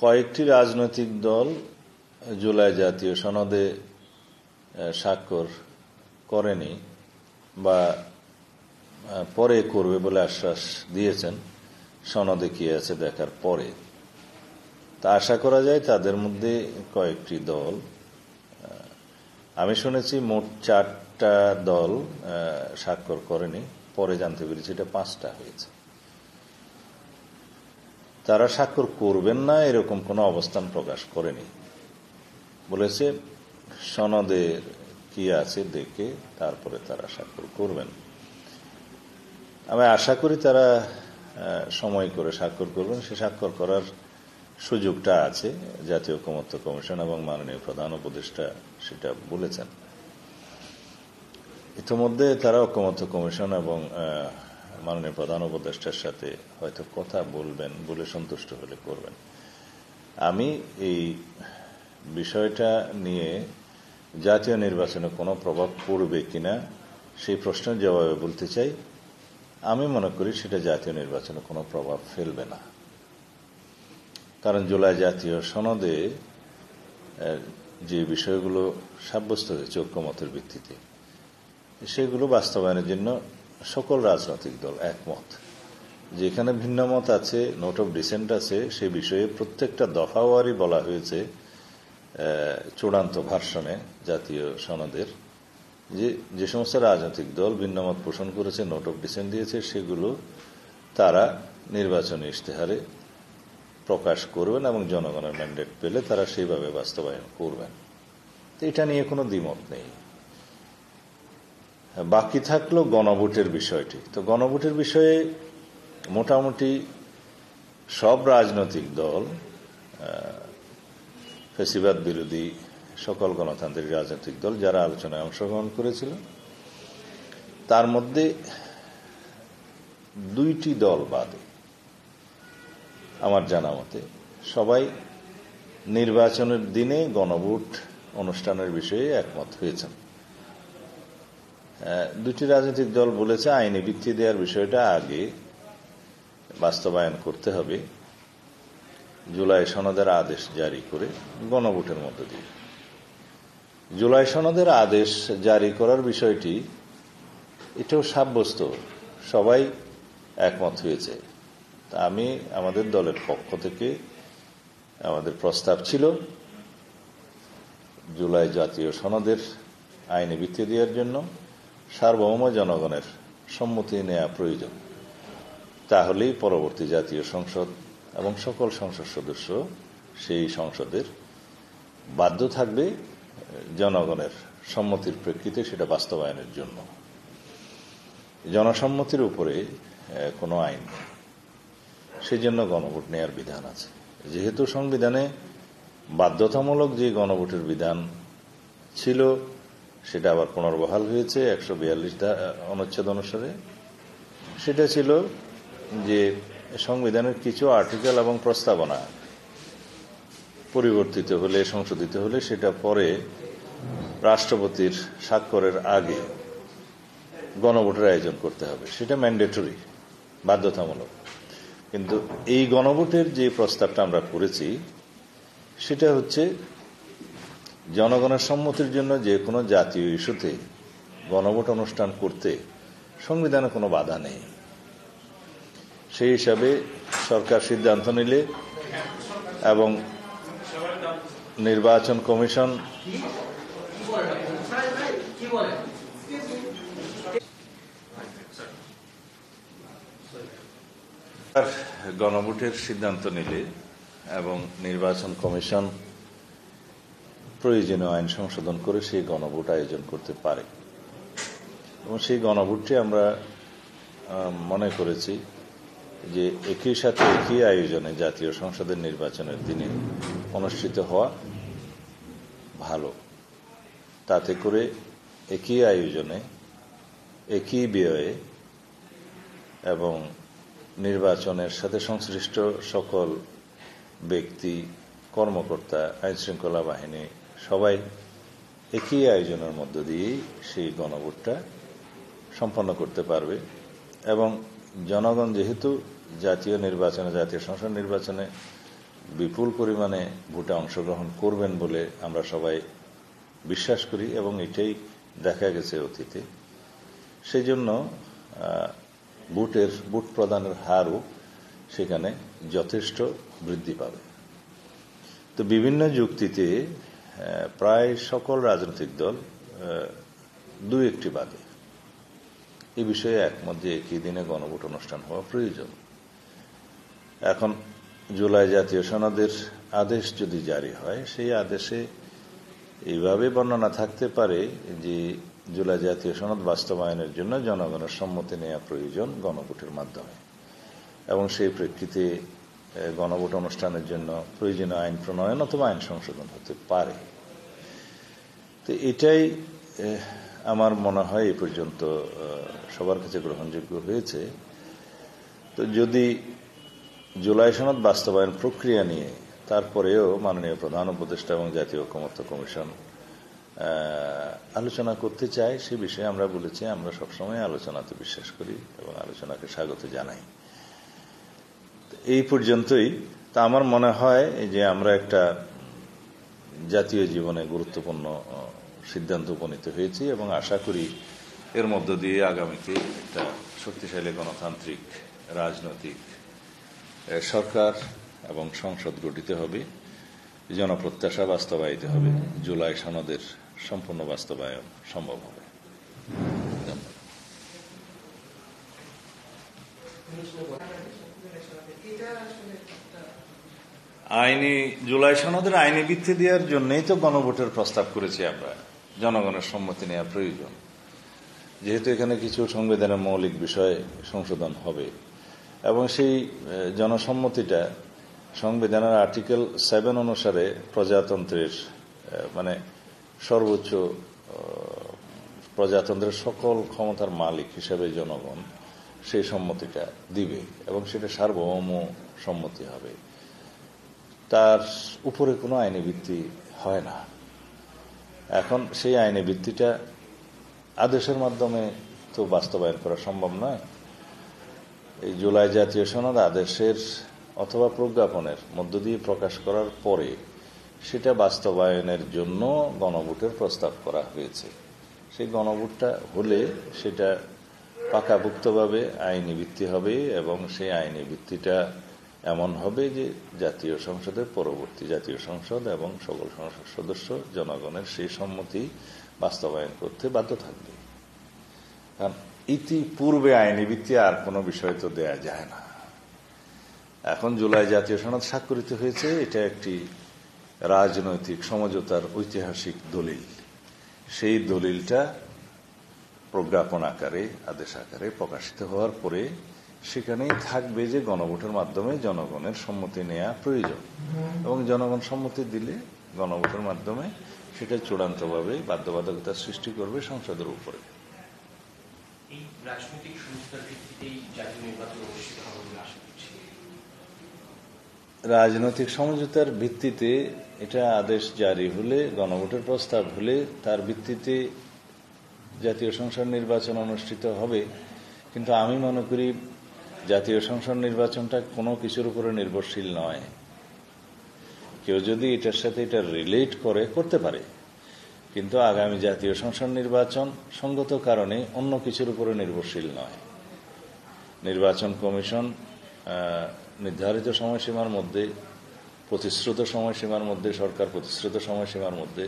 কয়েকটি রাজনৈতিক দল জুলাই জাতীয় সনদে স্বাক্ষর করেনি বা পরে করবে বলে আশ্বাস দিয়েছেন সনদে কি আছে দেখার পরে। তা আশা করা যায় তাদের মধ্যে কয়েকটি দল, আমি শুনেছি মোট 4টা দল স্বাক্ষর করেনি, পরে জানতে পেরেছি এটা 5টা হয়েছে। তারা স্বাক্ষর করবেন না এরকম কোনো অবস্থান প্রকাশ করেনি, বলেছে সনদের কি আছে দেখে তারপরে তারা স্বাক্ষর করবেন। আমি আশা করি তারা সময় করে স্বাক্ষর করবেন। সে স্বাক্ষর করার সুযোগটা আছে, জাতীয় ঐকমত্য কমিশন এবং মাননীয় প্রধান উপদেষ্টা সেটা বলেছেন। ইতিমধ্যে তারা ঐকমত্য কমিশন এবং মাননীয় প্রধান উপদেষ্টার সাথে হয়তো কথা বলবেন, বলে সন্তুষ্ট হলে করবেন। আমি এই বিষয়টা নিয়ে জাতীয় নির্বাচনে কোনো প্রভাব পড়বে কিনা সেই প্রশ্নের জবাবে বলতে চাই, আমি মনে করি সেটা জাতীয় নির্বাচনে কোনো প্রভাব ফেলবে না। কারণ জুলাই জাতীয় সনদে যে বিষয়গুলো সাব্যস্ত হয়েছে ঐকমতের ভিত্তিতে, সেগুলো বাস্তবায়নের জন্য সকল রাজনৈতিক দল একমত। যেখানে ভিন্ন মত আছে, নোট অফ ডিসেন্ট আছে, সে বিষয়ে প্রত্যেকটা দফাওয়ারি বলা হয়েছে চূড়ান্ত ভার্সনে জাতীয় সনদের, যে সমস্ত রাজনৈতিক দল ভিন্নমত পোষণ করেছে, নোট অফ ডিসেন্ট দিয়েছে, সেগুলো তারা নির্বাচনী ইশতেহারে প্রকাশ করবেন এবং জনগণের ম্যান্ডেট পেলে তারা সেইভাবে বাস্তবায়ন করবেন। এটা নিয়ে কোনো দ্বিমত নেই। বাকি থাকলো গণভোটের বিষয়টি। তো গণভোটের বিষয়ে মোটামুটি সব রাজনৈতিক দল, ফ্যাসিবাদ বিরোধী সকল গণতান্ত্রিক রাজনৈতিক দল যারা আলোচনায় অংশগ্রহণ করেছিল, তার মধ্যে 2টি দল বাদে আমার জানা মতে সবাই নির্বাচনের দিনে গণভোট অনুষ্ঠানের বিষয়ে একমত হয়েছেন। 2টি রাজনৈতিক দল বলেছে আইনি ভিত্তি দেওয়ার বিষয়টা আগে বাস্তবায়ন করতে হবে জুলাই সনদের আদেশ জারি করে গণভোটের মধ্য দিয়ে। জুলাই সনদের আদেশ জারি করার বিষয়টি এটাও সাব্যস্ত, সবাই একমত হয়েছে। তা আমি আমাদের দলের পক্ষ থেকে আমাদের প্রস্তাব ছিল জুলাই জাতীয় সনদের আইনি ভিত্তি দেওয়ার জন্য সার্বভৌম জনগণের সম্মতি নেওয়া প্রয়োজন। তাহলেই পরবর্তী জাতীয় সংসদ এবং সকল সংসদ সদস্য সেই সংসদের বাধ্য থাকবে জনগণের সম্মতির প্রেক্ষিতে সেটা বাস্তবায়নের জন্য। জনসম্মতির উপরে কোনো আইন নেই, সেই জন্য গণভোট নেওয়ার বিধান আছে। যেহেতু সংবিধানে বাধ্যতামূলক যে গণভোটের বিধান ছিল সেটা আবার পুনর্বহাল হয়েছে 142 অনুচ্ছেদ অনুসারে। সেটা ছিল যে সংবিধানের কিছু আর্টিকেল এবং প্রস্তাবনা পরিবর্তিত হলে, সংশোধিত হলে সেটা পরে রাষ্ট্রপতির স্বাক্ষরের আগে গণভোটের আয়োজন করতে হবে। সেটা ম্যান্ডেটরি, বাধ্যতামূলক। কিন্তু এই গণভোটের যে প্রস্তাবটা আমরা করেছি সেটা হচ্ছে জনগণের সম্মতির জন্য যে কোনো জাতীয় ইস্যুতে গণভোট অনুষ্ঠান করতে সংবিধানে কোনো বাধা নেই। সেই হিসাবে সরকার সিদ্ধান্ত নিলে এবং নির্বাচন কমিশন গণভোটের সিদ্ধান্ত নিলে এবং নির্বাচন কমিশন প্রয়োজনীয় আইন সংশোধন করে সেই গণভোট আয়োজন করতে পারে। এবং সেই গণভোটটি আমরা মনে করেছি যে একই সাথে একই আয়োজনে জাতীয় সংসদের নির্বাচনের দিনে অনুষ্ঠিত হওয়া ভালো। তাতে করে একই আয়োজনে একই ব্যয়ে এবং নির্বাচনের সাথে সংশ্লিষ্ট সকল ব্যক্তি, কর্মকর্তা, আইনশৃঙ্খলা বাহিনী সবাই একই আয়োজনের মধ্য দিয়েই সেই গণভোটটা সম্পন্ন করতে পারবে। এবং জনগণ যেহেতু জাতীয় নির্বাচনে, জাতীয় সংসদ নির্বাচনে বিপুল পরিমাণে ভোটে অংশগ্রহণ করবেন বলে আমরা সবাই বিশ্বাস করি এবং এটাই দেখা গেছে অতীতে। সেই জন্য ভোট প্রদানের হারও সেখানে যথেষ্ট বৃদ্ধি পাবে। তো বিভিন্ন যুক্তিতে প্রায় সকল রাজনৈতিক দল দু একটি বাদে এই বিষয়ে একমত যে একই দিনে গণভোট অনুষ্ঠান হওয়া প্রয়োজন। এখন জুলাই জাতীয় সনদের আদেশ যদি জারি হয়, সেই আদেশে এইভাবে বর্ণনা থাকতে পারে যে জুলাই জাতীয় সনদ বাস্তবায়নের জন্য জনগণের সম্মতি নেওয়া প্রয়োজন গণভোটের মাধ্যমে, এবং সেই প্রেক্ষিতে গণভোট অনুষ্ঠানের জন্য প্রয়োজনীয় আইন প্রণয়ন অথবা আইন সংশোধন হতে পারে। তো এটাই আমার মনে হয় এই পর্যন্ত সবার কাছে গ্রহণযোগ্য হয়েছে। তো যদি জুলাই সনদ বাস্তবায়ন প্রক্রিয়া নিয়ে তারপরেও মাননীয় প্রধান উপদেষ্টা এবং জাতীয় ঐকমত্য কমিশন আলোচনা করতে চায়, সে বিষয়ে আমরা বলেছি আমরা সবসময় আলোচনাতে বিশ্বাস করি এবং আলোচনাকে স্বাগত জানাই। এই পর্যন্তই। তা আমার মনে হয় যে আমরা একটা জাতীয় জীবনে গুরুত্বপূর্ণ সিদ্ধান্ত উপনীত হয়েছি এবং আশা করি এর মধ্য দিয়ে আগামীতে একটা শক্তিশালী গণতান্ত্রিক রাজনৈতিক সরকার এবং সংসদ গঠিত হবে, জনপ্রত্যাশা বাস্তবায়িত হবে, জুলাই সনদের সম্পূর্ণ বাস্তবায়ন সম্ভব হবে। জুলাই সনদের আইনি ভিত্তি দেওয়ার জন্যই তো গণভোটের প্রস্তাব করেছি আমরা। জনগণের সম্মতি নেওয়া প্রয়োজন, যেহেতু এখানে কিছু সংবিধানের মৌলিক বিষয় সংশোধন হবে এবং সেই জনসম্মতিটা সংবিধানের আর্টিকেল 7 অনুসারে প্রজাতন্ত্রের মানে সর্বোচ্চ প্রজাতন্ত্রের সকল ক্ষমতার মালিক হিসেবে জনগণ সেই সম্মতিটা দিবে এবং সেটা সার্বভৌম সম্মতি হবে, তার উপরে কোনো আইনি ভিত্তি হয় না। এখন সেই আইনি ভিত্তিটা আদেশের মাধ্যমে তো বাস্তবায়ন করা সম্ভব নয়। এই জুলাই জাতীয় সনদ আদেশের অথবা প্রজ্ঞাপনের মধ্য দিয়ে প্রকাশ করার পরে সেটা বাস্তবায়নের জন্য গণভোটের প্রস্তাব করা হয়েছে। সেই গণভোটটা হলে সেটা পাকাপোক্তভাবে আইনি ভিত্তি হবে এবং সেই আইনি ভিত্তিটা এমন হবে যে জাতীয় সংসদের পরবর্তী জাতীয় সংসদ এবং সকল সংসদ সদস্য জনগণের সেই সম্মতি বাস্তবায়ন করতে বাধ্য থাকবে। কারণ ইতিপূর্বে আইনি ভিত্তি আর কোনো বিষয় তো দেয়া যায় না। এখন জুলাই জাতীয় সনদ স্বাক্ষরিত হয়েছে, এটা একটি রাজনৈতিক সমঝোতার ঐতিহাসিক দলিল। সেই দলিলটা প্রজ্ঞাপন আকারে আদেশ আকারে প্রকাশিত হওয়ার পরে সেখানেই থাকবে যে গণভোটের মাধ্যমে জনগণের সম্মতি নেওয়া প্রয়োজন এবং জনগণ সম্মতি দিলে গণভোটের মাধ্যমে সেটা চূড়ান্তভাবে বাধ্যবাধকতা সৃষ্টি করবে সংসদের উপরে। রাজনৈতিক সমঝোতার ভিত্তিতে এটা আদেশ জারি হলে, গণভোটের প্রস্তাব হলে তার ভিত্তিতে জাতীয় সংসদ নির্বাচন অনুষ্ঠিত হবে। কিন্তু আমি মনে করি জাতীয় সংসদ নির্বাচনটা কোনো কিছুর উপরে নির্ভরশীল নয়। কেউ যদি এটার সাথে এটা রিলেট করতে পারে, কিন্তু আগামী জাতীয় সংসদ নির্বাচন সঙ্গত কারণে অন্য কিছুর উপরে নির্ভরশীল নয়। নির্বাচন কমিশন নির্ধারিত সময়সীমার মধ্যে, প্রতিশ্রুত সময়সীমার মধ্যে, সরকার প্রতিশ্রুত সময়সীমার মধ্যে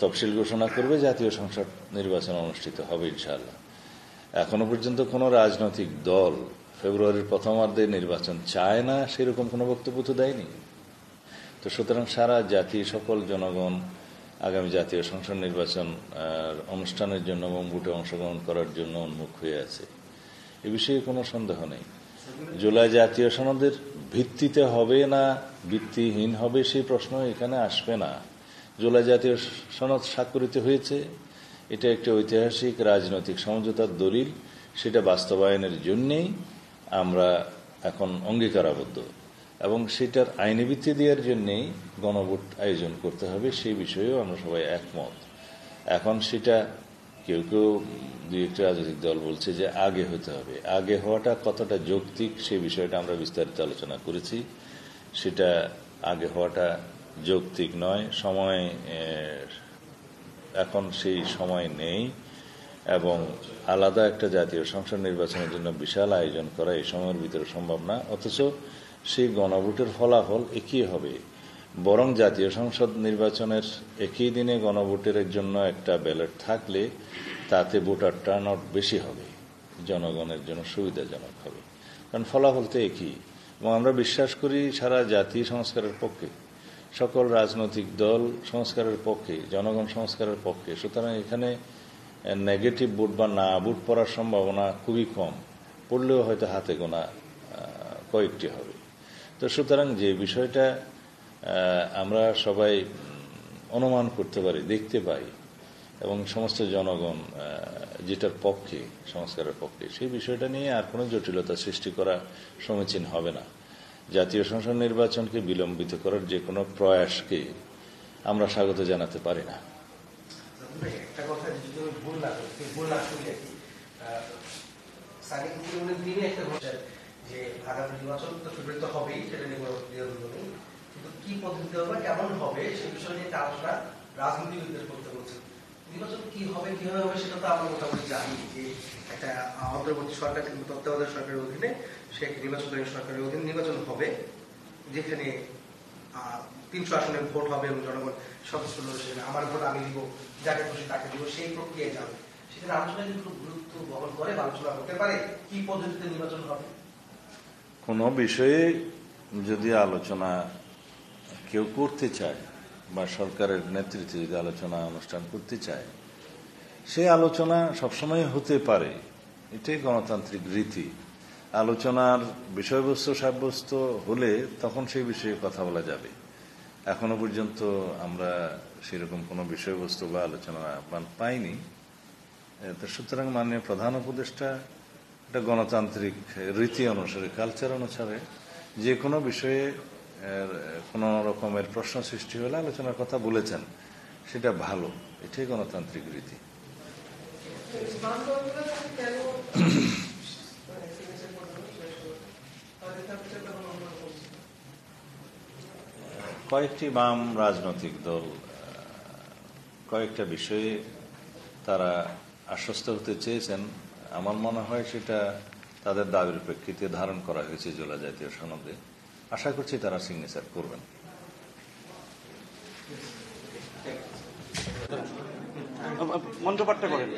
তফসিল ঘোষণা করবে, জাতীয় সংসদ নির্বাচন অনুষ্ঠিত হবে ইনশাআল্লাহ। এখনো পর্যন্ত কোনো রাজনৈতিক দল ফেব্রুয়ারির প্রথমার্ধে নির্বাচন চায় না সেরকম কোনো বক্তব্য তো দেয়নি। তো সুতরাং সারা জাতি, সকল জনগণ আগামী জাতীয় সংসদ নির্বাচন অনুষ্ঠানের জন্য এবং ভোটে অংশগ্রহণ করার জন্য উন্মুখ হয়ে আছে, এ বিষয়ে কোনো সন্দেহ নেই। জুলাই জাতীয় সনদের ভিত্তিতে হবে না ভিত্তিহীন হবে সেই প্রশ্ন এখানে আসবে না। জুলাই জাতীয় সনদ স্বাক্ষরিত হয়েছে, এটা একটা ঐতিহাসিক রাজনৈতিক সমঝোতার দলিল, সেটা বাস্তবায়নের জন্যেই আমরা এখন অঙ্গীকারাবদ্ধ এবং সেটার আইনি ভিত্তি দেওয়ার জন্যেই গণভোট আয়োজন করতে হবে, সেই বিষয়েও আমরা সবাই একমত। এখন সেটা কেউ কেউ দুই একটা রাজনৈতিক দল বলছে যে আগে হতে হবে। আগে হওয়াটা কতটা যৌক্তিক সেই বিষয়টা আমরা বিস্তারিত আলোচনা করেছি সেটা আগে হওয়াটা যৌক্তিক নয়। সময় এখন সেই সময় নেই এবং আলাদা একটা জাতীয় সংসদ নির্বাচনের জন্য বিশাল আয়োজন করা এই সময়ের ভিতরে সম্ভব না। অথচ সেই গণভোটের ফলাফল একই হবে, বরং জাতীয় সংসদ নির্বাচনের একই দিনে গণভোটের জন্য একটা ব্যালট থাকলে তাতে ভোটার টার্ন আউট বেশি হবে, জনগণের জন্য সুবিধাজনক হবে, কারণ ফলাফল তো একই। এবং আমরা বিশ্বাস করি সারা জাতি সংস্কারের পক্ষে, সকল রাজনৈতিক দল সংস্কারের পক্ষে, জনগণ সংস্কারের পক্ষে। সুতরাং এখানে নেগেটিভ ভোট বা না ভোট পড়ার সম্ভাবনা খুবই কম, পড়লেও হয়তো হাতে গোনা কয়েকটি হবে। তো সুতরাং যে বিষয়টা আমরা সবাই অনুমান করতে পারি, দেখতে পাই, এবং সমস্ত জনগণ যেটার পক্ষে, সংস্কারের পক্ষে, সেই বিষয়টা নিয়ে আর কোনো জটিলতা সৃষ্টি করা সমীচীন হবে না। জাতীয় সংসদ নির্বাচনকে বিলম্বিত করার যে কোনো প্রয়াসকে আমরা স্বাগত জানাতে পারি না। একটা কথা ভুল না শুনলে যে আগামী নির্বাচন তো ফেব্রুয়ারিতে হবেই, সেটা নিয়ে কোনো নেই, কিন্তু কি পদ্ধতি হবে, কেমন হবে, সে বিষয় নিয়ে একটা আলোচনা রাজনীতিবিদদের করতে বলছে। নির্বাচন কি হবে কিভাবে হবে সেটা তো আমরা মোটামুটি জানি, যে একটা অন্তর্বর্তী সরকার কিন্তু তত্ত্বাবধায়ক সরকারের অধীনে সে একটা নির্বাচনকারী সরকারের অধীনে নির্বাচন হবে, যেখানে 300 আসনের ভোট হবে এবং জনগণ সদস্য সেখানে আমার ভোট আমি দিব, যাকে খুশি তাকে দিব, সেই প্রক্রিয়ায় যাবে। সেখানে আলোচনা কিন্তু গুরুত্ব বহন করে, আলোচনা করতে পারে কি পদ্ধতিতে নির্বাচন হবে। কোনো বিষয়ে যদি আলোচনা কেউ করতে চায় বা সরকারের নেতৃত্বে যদি আলোচনা অনুষ্ঠান করতে চায়, সেই আলোচনা সবসময় হতে পারে, এটাই গণতান্ত্রিক রীতি। আলোচনার বিষয়বস্তু সাব্যস্ত হলে তখন সেই বিষয়ে কথা বলা যাবে। এখনো পর্যন্ত আমরা সেরকম কোনো বিষয়বস্তু বা আলোচনা পাইনি। সুতরাং মাননীয় প্রধান উপদেষ্টা একটা গণতান্ত্রিক রীতি অনুসারে, কালচার অনুসারে যে কোনো বিষয়ে কোনো রকমের প্রশ্ন সৃষ্টি হলে আলোচনার কথা বলেছেন, সেটা ভালো, এটাই গণতান্ত্রিক রীতি। কয়েকটি বাম রাজনৈতিক দল কয়েকটা বিষয়ে তারা আশ্বস্ত হতে চেয়েছেন। আমার মনে হয় সেটা তাদের দাবির প্রেক্ষিতে ধারণ করা হয়েছে জুলাই জাতীয় সনদে। আশা করছি তারা সিগনেচার করবেন। মঞ্চ পাঠটা করেন।